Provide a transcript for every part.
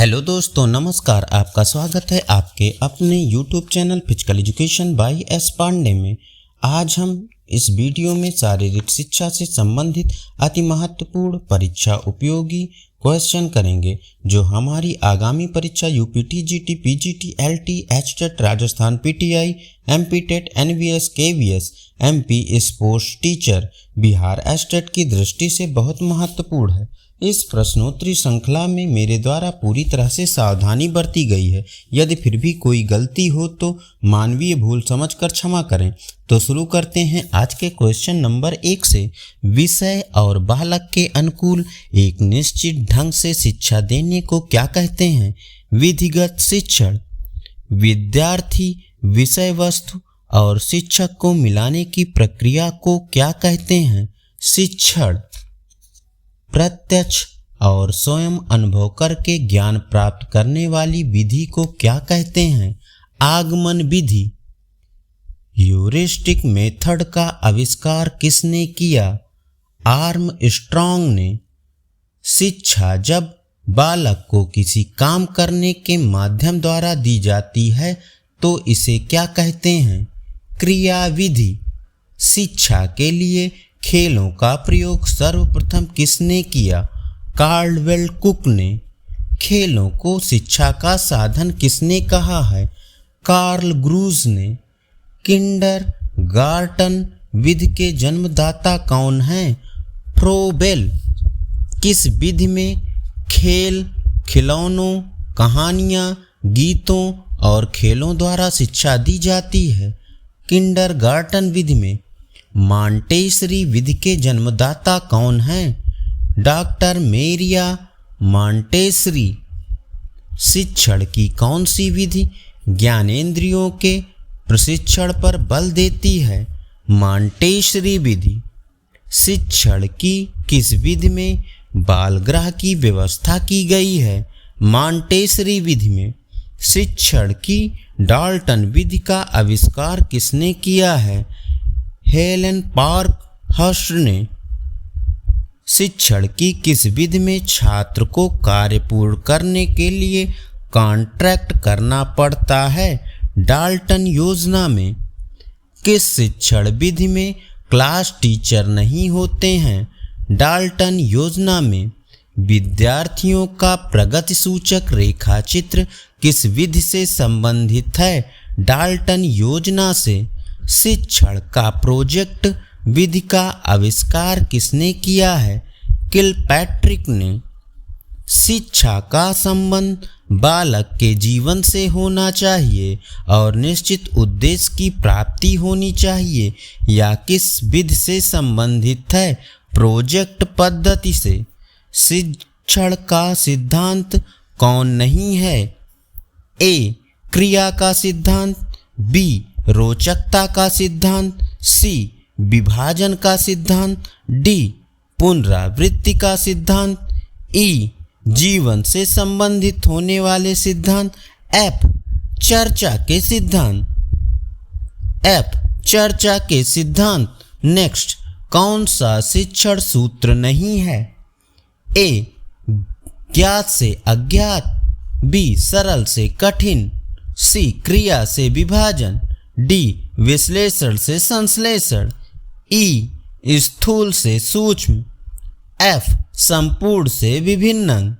Hello दोस्तों, नमस्कार। आपका स्वागत है आपके अपने YouTube channel physical education by S Pandey में। आज हम इस वीडियो में शारीरिक शिक्षा से संबंधित अति महत्वपूर्ण परीक्षा उपयोगी क्वेश्चन करेंगे जो हमारी आगामी परीक्षा UP TGT, PGT, LT, HTET, Rajasthan PTI, MP TET, NVS, KVS, MP sports teacher, Bihar STET की दृष्टि से बहुत महत्वपूर्ण है। इस प्रश्नोत्तरी श्रृंखला में मेरे द्वारा पूरी तरह से सावधानी बरती गई है। यदि फिर भी कोई गलती हो तो मानवीय भूल समझकर क्षमा करें। तो शुरू करते हैं आज के क्वेश्चन नंबर 1 से। विषय और बालक के अनुकूल एक निश्चित ढंग से शिक्षा देने को क्या कहते हैं? विधिगत शिक्षण। विद्यार्थी, विषय वस्तु और शिक्षक को मिलाने की प्रक्रिया को क्या कहते हैं? शिक्षण। प्रत्यक्ष और स्वयं अनुभव करके ज्ञान प्राप्त करने वाली विधि को क्या कहते हैं? आगमन विधि। ह्यूरिस्टिक मेथड का आविष्कार किसने किया? आर्मस्ट्रॉन्ग ने। शिक्षा जब बालक को किसी काम करने के माध्यम द्वारा दी जाती है तो इसे क्या कहते हैं? क्रिया विधि। शिक्षा के लिए खेलों का प्रयोग सर्वप्रथम किसने किया? कार्लवेल कुक ने। खेलों को शिक्षा का साधन किसने कहा है? कार्ल ग्रूज ने। किंडरगार्टन विधि के जन्मदाता कौन हैं? फ्रोबेल। किस विधि में खेल, खिलौनों, कहानियाँ, गीतों और खेलों द्वारा शिक्षा दी जाती है? किंडरगार्टन विधि में। मॉन्टेसरी विधि के जन्मदाता कौन हैं? डॉक्टर मेरिया मॉन्टेसरी। शिक्षण की कौन सी विधि ज्ञानेंद्रियों के प्रशिक्षण पर बल देती है? मॉन्टेसरी विधि। शिक्षण की किस विधि में बालगृह की व्यवस्था की गई है? मॉन्टेसरी विधि में। शिक्षण की डाल्टन विधि का आविष्कार किसने किया है? हेलेन पार्कहर्स्ट ने। शिक्षण की किस विधि में छात्र को कार्य पूर्ण करने के लिए कॉन्ट्रैक्ट करना पड़ता है? डाल्टन योजना में। किस शिक्षण विधि में क्लास टीचर नहीं होते हैं? डाल्टन योजना में। विद्यार्थियों का प्रगति सूचक रेखाचित्र किस विधि से संबंधित है? डाल्टन योजना से। शिक्षण का प्रोजेक्ट विधि का आविष्कार किसने किया है? किलपैट्रिक ने। शिक्षा का संबंध बालक के जीवन से होना चाहिए और निश्चित उद्देश्य की प्राप्ति होनी चाहिए या किस विधि से संबंधित है? प्रोजेक्ट पद्धति से। शिक्षण का सिद्धांत कौन नहीं है? ए, क्रिया का सिद्धांत। बी, रोचकता का सिद्धांत। सी, विभाजन का सिद्धांत। डी, पुनरावृत्ति का सिद्धांत। ई, जीवन से संबंधित होने वाले सिद्धांत। एफ, चर्चा के सिद्धांत। एफ, चर्चा के सिद्धांत। नेक्स्ट, कौन सा शिक्षण सूत्र नहीं है? ए, ज्ञात से अज्ञात। बी, सरल से कठिन। सी, क्रिया से विभाजन। डी, विश्लेषण से संश्लेषण। ई, स्थूल से सूक्ष्म। एफ, संपूर्ण से विभिन्न।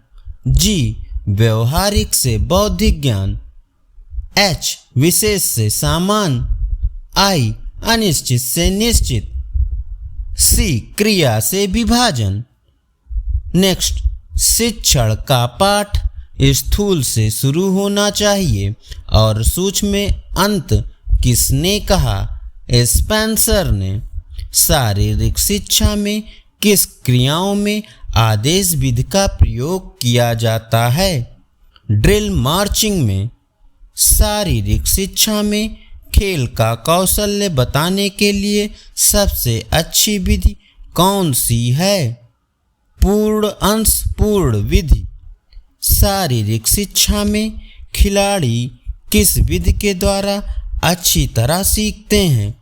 जी, व्यवहारिक से बौद्धिक ज्ञान। एच, विशेष से सामान्य। आई, अनिश्चित से निश्चित। सी, क्रिया से विभाजन। नेक्स्ट, शिक्षण का पाठ स्थूल से शुरू होना चाहिए और सूक्ष्म में अंत किसने कहा? स्पेंसर ने। शारीरिक शिक्षा में किस क्रियाओं में आदेश विधि का प्रयोग किया जाता है? ड्रिल मार्चिंग में। शारीरिक शिक्षा में खेल का कौशल्य बताने के लिए सबसे अच्छी विधि कौन सी है? पूर्ण अंश पूर्ण विधि। शारीरिक शिक्षा में खिलाड़ी किस विधि के द्वारा अच्छी तरह सीखते हैं?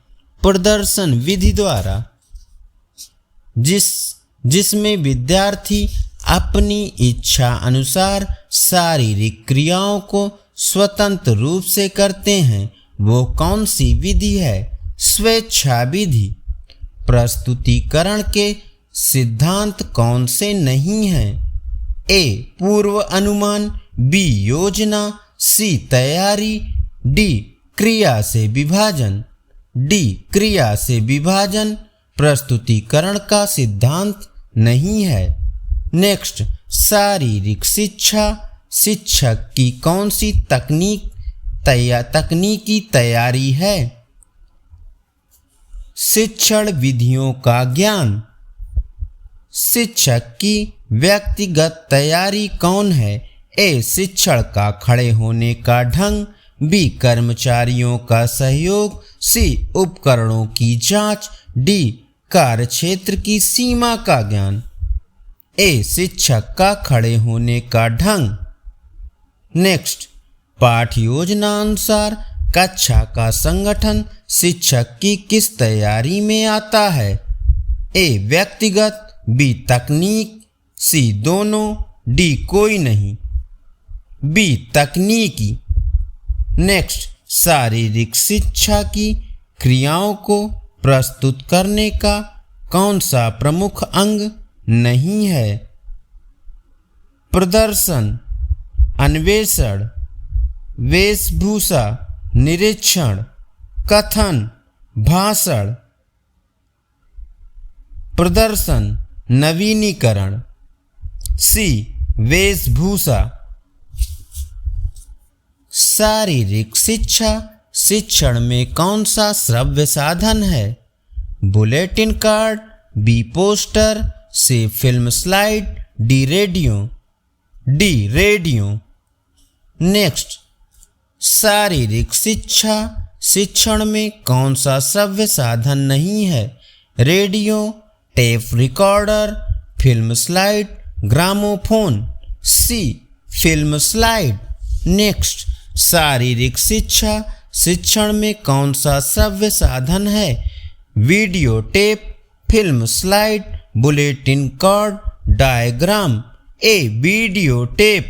प्रदर्शन विधि द्वारा। जिसमें विद्यार्थी अपनी इच्छा अनुसार शारीरिक क्रियाओं को स्वतंत्र रूप से करते हैं वो कौन सी विधि है? स्वेच्छा विधि। प्रस्तुतिकरण के सिद्धांत कौन से नहीं हैं? ए पूर्व अनुमान, बी योजना, सी तैयारी, डी क्रिया से विभाजन। डी क्रिया से विभाजन प्रस्तुतिकरण का सिद्धांत नहीं है। नेक्स्ट, शारीरिक शिक्षा शिक्षक की कौन सी तकनीकी तैयारी है? शिक्षण विधियों का ज्ञान। शिक्षक की व्यक्तिगत तैयारी कौन है? ए शिक्षण का खड़े होने का ढंग, बी कर्मचारियों का सहयोग, सी उपकरणों की जांच, डी कार्यक्षेत्र की सीमा का ज्ञान। ए शिक्षक का खड़े होने का ढंग। नेक्स्ट, पाठ योजना अनुसार कक्षा का संगठन शिक्षक की किस तैयारी में आता है? ए व्यक्तिगत, बी तकनीक, सी दोनों, डी कोई नहीं। बी तकनीकी। नेक्स्ट, शारीरिक शिक्षा की क्रियाओं को प्रस्तुत करने का कौन सा प्रमुख अंग नहीं है? प्रदर्शन, अन्वेषण, वेशभूषा, निरीक्षण, कथन, भाषण। प्रदर्शन, नवीनीकरण, सी वेशभूषा। शारीरिक शिक्षा शिक्षण में कौन सा श्रव्य साधन है? Bulletin card, B poster, C film slide, D radio. D radio. Next, शारीरिक शिक्षा शिक्षण में कौन सा श्रव्य साधन नहीं है? Radio, tape recorder, film slide, gramophone, C film slide. Next, शारीरिक शिक्षा शिक्षण में कौन सा श्रव्य साधन है? Video tape, film slide, bulletin card, diagram. A video tape.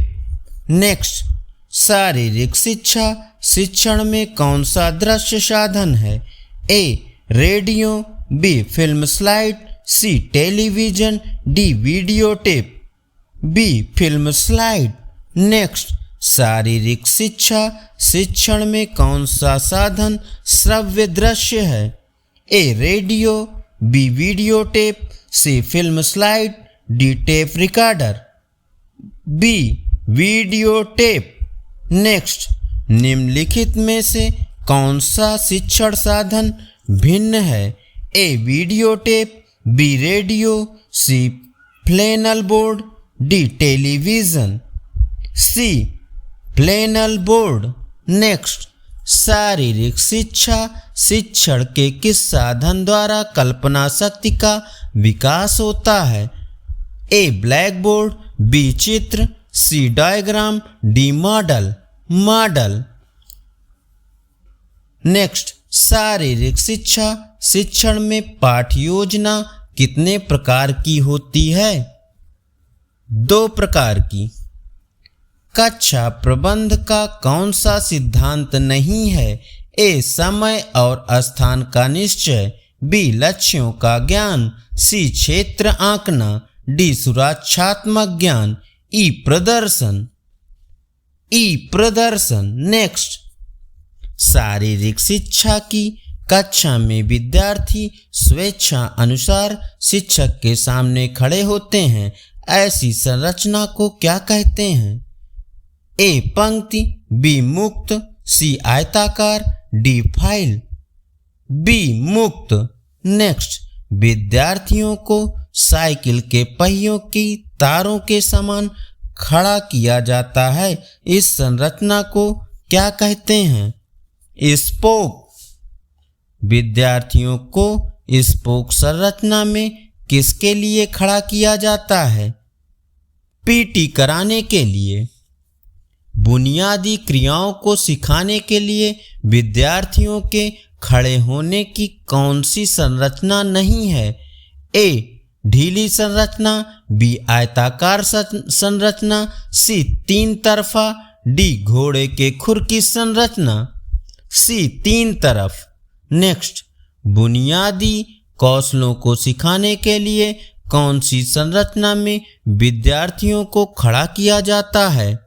Next, शारीरिक शिक्षा शिक्षण में कौन सा दृश्य साधन है? A radio, B film slide, C television, D video tape. B film slide. Next, शारीरिक शिक्षा शिक्षण में कौन सा साधन श्रव्य दृश्य है? A radio, B video tape, C film slide, D tape recorder. B video tape. Next, निम्नलिखित में से कौन सा शिक्षण साधन भिन्न है? A video tape, B radio, C flannel board, D television. C flannel board. Next, शारीरिक शिक्षा शिक्षण के किस साधन द्वारा कल्पना शक्ति का विकास होता है? ए ब्लैक बोर्ड, बी चित्र, C diagram, D model. Model. Next, शारीरिक शिक्षा शिक्षण में पाठ योजना कितने प्रकार की होती है? 2 प्रकार की। कक्षा प्रबंध का कौन सा सिद्धांत नहीं है? ए समय और स्थान का निश्चय, बी लक्ष्यों का ज्ञान, सी क्षेत्र आंकना, डी सुरक्षात्मक ज्ञान, ई प्रदर्शन। ई प्रदर्शन। नेक्स्ट, शारीरिक शिक्षा की कक्षा में विद्यार्थी स्वेच्छा अनुसार शिक्षक के सामने खड़े होते हैं, ऐसी संरचना को क्या कहते हैं? ए पंक्ति, बी मुक्त, सी आयताकार, डी फाइल। बी मुक्त। नेक्स्ट, विद्यार्थियों को साइकिल के पहियों की तारों के समान खड़ा किया जाता है, इस संरचना को क्या कहते हैं? स्पोक। विद्यार्थियों को स्पोक संरचना में किसके लिए खड़ा किया जाता है? पीटी कराने के लिए। बुनियादी क्रियाओं को सिखाने के लिए विद्यार्थियों के खड़े होने की कौन सी संरचना नहीं है? ए ढीली संरचना, बी आयताकार संरचना, सी तीन तरफा, डी घोड़े के खुर की संरचना, सी तीन तरफ। नेक्स्ट, बुनियादी कौशलों को सिखाने के लिए कौन सी संरचना में विद्यार्थियों को खड़ा किया जाता है?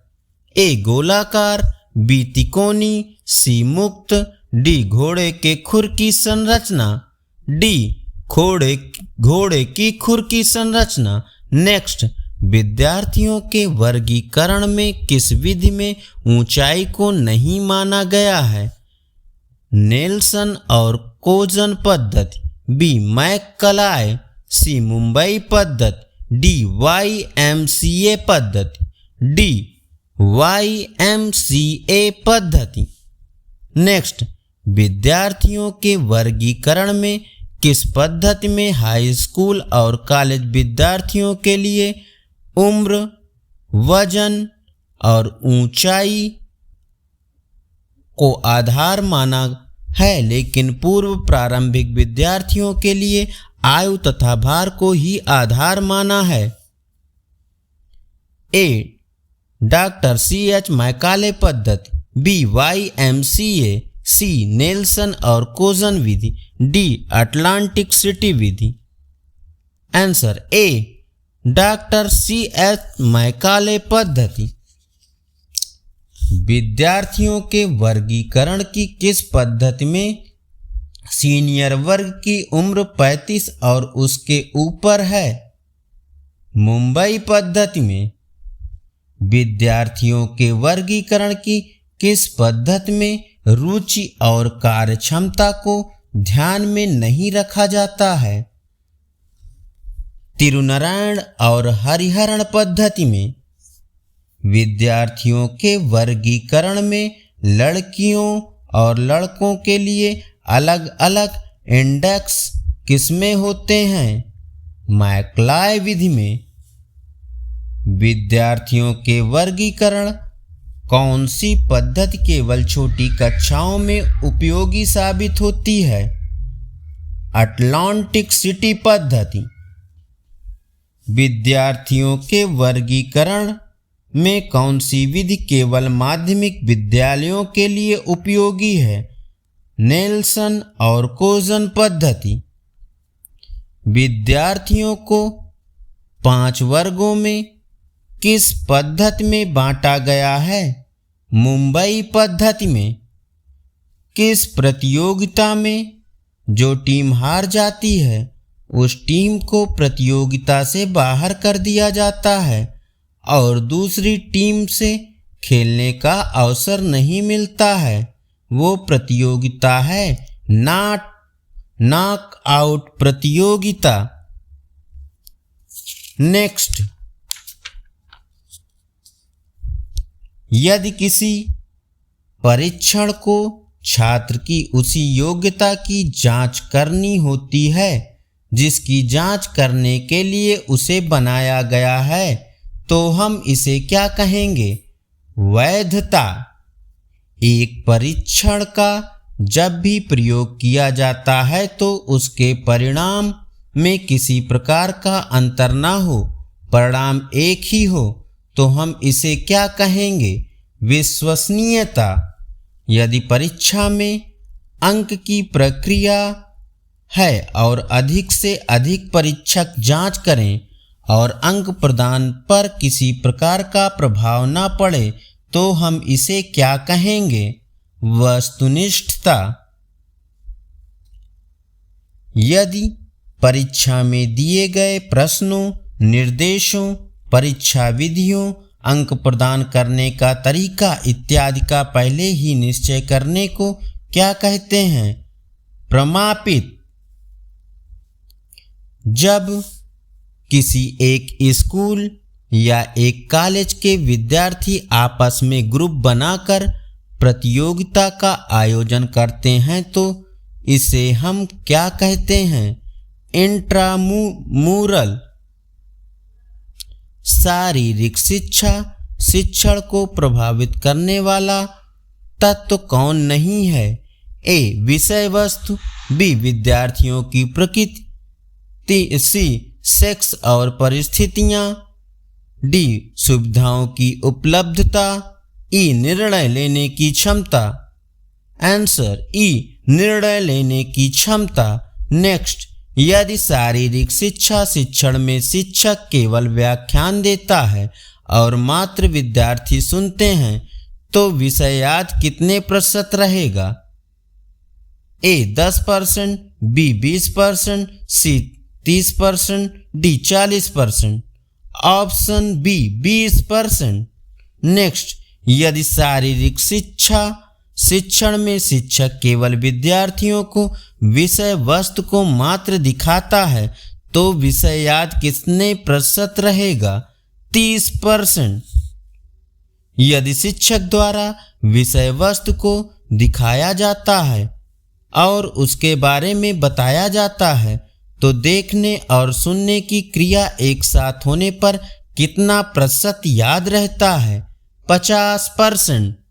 ए गोलाकार, बी तिकोनी, सी मुक्त, डी घोड़े के खुर की संरचना, डी घोड़े की खुर की संरचना। नेक्स्ट, विद्यार्थियों के वर्गीकरण में किस विधि में ऊंचाई को नहीं माना गया है? नेल्सन और कोजन पद्धति, बी मैककलाय, सी मुंबई पद्धति, डी YMCA पद्धति, डी YMCA पद्धति। नेक्स्ट, विद्यार्थियों के वर्गीकरण में किस पद्धति में हाई स्कूल और कॉलेज विद्यार्थियों के लिए उम्र, वजन और ऊंचाई को आधार माना है, लेकिन पूर्व प्रारंभिक विद्यार्थियों के लिए आयु तथा भार को ही आधार माना है? ए डॉक्टर CH मैकाले पद्धति, बी YMCA, सी नेल्सन और cogen Vidhi, D Atlantic city Vidhi. Answer A doctor CH Macaulay पद्धति। विद्यार्थियों के वर्गीकरण की किस पद्धति में सीनियर वर्ग की उम्र 35 और उसके ऊपर है? मुंबई पद्धति में। विद्यार्थियों के वर्गीकरण की किस पद्धति में रुचि और कार्यक्षमता को ध्यान में नहीं रखा जाता है? तिरुनारायण और हरिहरन पद्धति में। विद्यार्थियों के वर्गीकरण में लड़कियों और लड़कों के लिए अलग अलग इंडेक्स किसमें होते हैं? मैकलाय विधि में। विद्यार्थियों के वर्गीकरण कौन सी पद्धति केवल छोटी कक्षाओं में उपयोगी साबित होती है? अटलांटिक सिटी पद्धति। विद्यार्थियों के वर्गीकरण में कौन सी विधि केवल माध्यमिक विद्यालयों के लिए उपयोगी है? नेल्सन और कोजन पद्धति। विद्यार्थियों को 5 वर्गों में किस पद्धति में बांटा गया है? मुंबई पद्धति में। किस प्रतियोगिता में जो टीम हार जाती है उस टीम को प्रतियोगिता से बाहर कर दिया जाता है और दूसरी टीम से खेलने का अवसर नहीं मिलता है, वो प्रतियोगिता है नॉक आउट प्रतियोगिता। नेक्स्ट, यदि किसी परीक्षण को छात्र की उसी योग्यता की जांच करनी होती है जिसकी जांच करने के लिए उसे बनाया गया है, तो हम इसे क्या कहेंगे? वैधता। एक परीक्षण का जब भी प्रयोग किया जाता है तो उसके परिणाम में किसी प्रकार का अंतर ना हो, परिणाम एक ही हो, तो हम इसे क्या कहेंगे? विश्वसनीयता। यदि परीक्षा में अंक की प्रक्रिया है और अधिक से अधिक परीक्षक जांच करें और अंक प्रदान पर किसी प्रकार का प्रभाव न पड़े तो हम इसे क्या कहेंगे? वस्तुनिष्ठता। यदि परीक्षा में दिए गए प्रश्नों, निर्देशों, परीक्षा विधियों, अंक प्रदान करने का तरीका इत्यादि का पहले ही निश्चय करने को क्या कहते हैं? प्रमापित। जब किसी एक स्कूल या एक कॉलेज के विद्यार्थी आपस में ग्रुप बनाकर प्रतियोगिता का आयोजन करते हैं तो इसे हम क्या कहते हैं? इंट्रामुरल। शारीरिक शिक्षा शिक्षण को प्रभावित करने वाला तत्व कौन नहीं है? ए विषय वस्तु, बी विद्यार्थियों की प्रकृति, सी सेक्स और परिस्थितियाँ, डी सुविधाओं की उपलब्धता, ई निर्णय लेने की क्षमता। आंसर ई निर्णय लेने की क्षमता। नेक्स्ट, यदि शारीरिक शिक्षा शिक्षण में शिक्षक केवल व्याख्यान देता है और मात्र विद्यार्थी सुनते हैं तो विषय याद कितने प्रतिशत रहेगा? A 10%, B 20%, C 30%, D 40%। Option B 20%। Next, यदि शारीरिक शिक्षा शिक्षण में शिक्षक केवल विद्यार्थियों को विषय वस्तु को मात्र दिखाता है तो विषय याद कितने प्रतिशत रहेगा? 30%। यदि शिक्षक द्वारा विषय वस्तु को दिखाया जाता है और उसके बारे में बताया जाता है तो देखने और सुनने की क्रिया एक साथ होने पर कितना प्रतिशत याद रहता है? 50%।